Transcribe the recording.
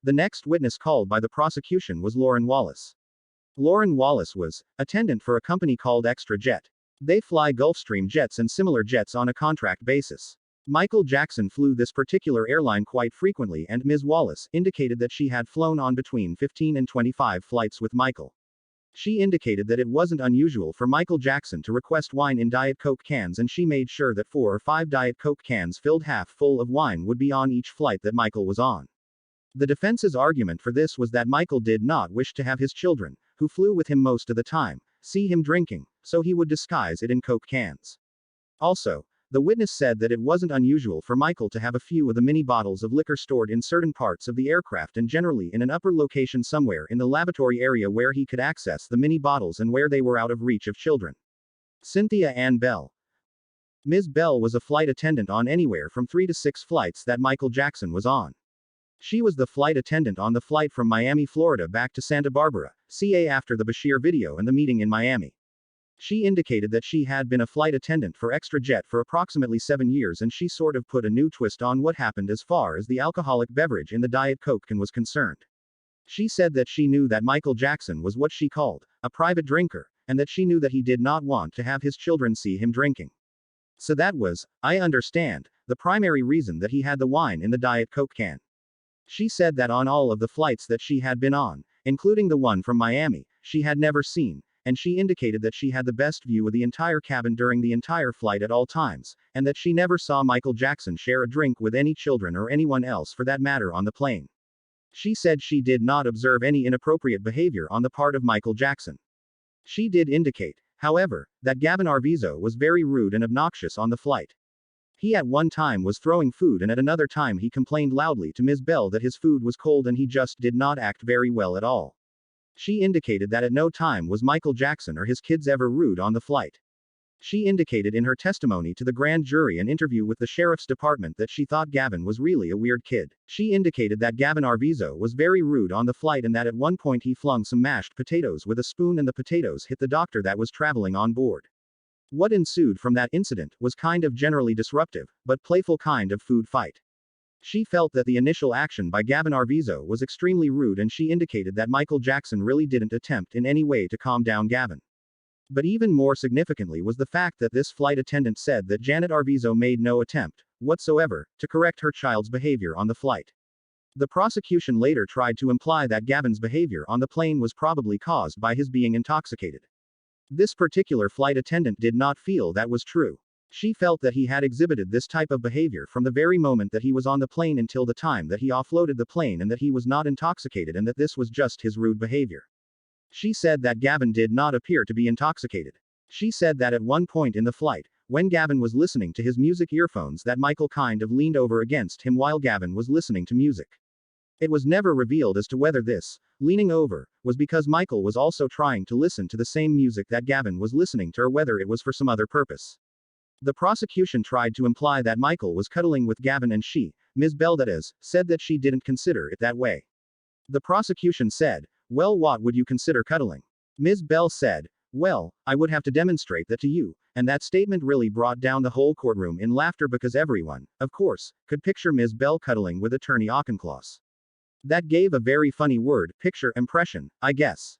The next witness called by the prosecution was Lauren Wallace. Lauren Wallace was attendant for a company called Extra Jet. They fly Gulfstream jets and similar jets on a contract basis. Michael Jackson flew this particular airline quite frequently, and Ms. Wallace indicated that she had flown on between 15 and 25 flights with Michael. She indicated that it wasn't unusual for Michael Jackson to request wine in Diet Coke cans, and she made sure that 4 or 5 Diet Coke cans filled half full of wine would be on each flight that Michael was on. The defense's argument for this was that Michael did not wish to have his children, who flew with him most of the time, see him drinking, so he would disguise it in Coke cans. Also, the witness said that it wasn't unusual for Michael to have a few of the mini bottles of liquor stored in certain parts of the aircraft, and generally in an upper location somewhere in the lavatory area where he could access the mini bottles and where they were out of reach of children. Cynthia Ann Bell. Ms. Bell was a flight attendant on anywhere from 3 to 6 flights that Michael Jackson was on. She was the flight attendant on the flight from Miami, Florida back to Santa Barbara, CA, after the Bashir video and the meeting in Miami. She indicated that she had been a flight attendant for Extra Jet for approximately 7 years, and she sort of put a new twist on what happened as far as the alcoholic beverage in the Diet Coke can was concerned. She said that she knew that Michael Jackson was what she called a private drinker, and that she knew that he did not want to have his children see him drinking. So that was, I understand, the primary reason that he had the wine in the Diet Coke can. She said that on all of the flights that she had been on, including the one from Miami, she had never seen, and she indicated that she had the best view of the entire cabin during the entire flight at all times, and that she never saw Michael Jackson share a drink with any children or anyone else for that matter on the plane. She said she did not observe any inappropriate behavior on the part of Michael Jackson. She did indicate, however, that Gavin Arvizo was very rude and obnoxious on the flight. He at one time was throwing food, and at another time he complained loudly to Ms. Bell that his food was cold and he just did not act very well at all. She indicated that at no time was Michael Jackson or his kids ever rude on the flight. She indicated in her testimony to the grand jury and interview with the sheriff's department that she thought Gavin was really a weird kid. She indicated that Gavin Arvizo was very rude on the flight, and that at one point he flung some mashed potatoes with a spoon and the potatoes hit the doctor that was traveling on board. What ensued from that incident was kind of generally disruptive, but playful kind of food fight. She felt that the initial action by Gavin Arvizo was extremely rude, and she indicated that Michael Jackson really didn't attempt in any way to calm down Gavin. But even more significantly was the fact that this flight attendant said that Janet Arvizo made no attempt whatsoever to correct her child's behavior on the flight. The prosecution later tried to imply that Gavin's behavior on the plane was probably caused by his being intoxicated. This particular flight attendant did not feel that was true. She felt that he had exhibited this type of behavior from the very moment that he was on the plane until the time that he offloaded the plane, and that he was not intoxicated, and that this was just his rude behavior. She said that Gavin did not appear to be intoxicated. She said that at one point in the flight, when Gavin was listening to his music earphones, that Michael kind of leaned over against him while Gavin was listening to music. It was never revealed as to whether this leaning over was because Michael was also trying to listen to the same music that Gavin was listening to, or whether it was for some other purpose. The prosecution tried to imply that Michael was cuddling with Gavin, and she, Ms. Bell that is, said that she didn't consider it that way. The prosecution said, "Well, what would you consider cuddling?" Ms. Bell said, "Well, I would have to demonstrate that to you," and that statement really brought down the whole courtroom in laughter, because everyone, of course, could picture Ms. Bell cuddling with Attorney Auchincloss. That gave a very funny word picture impression, I guess.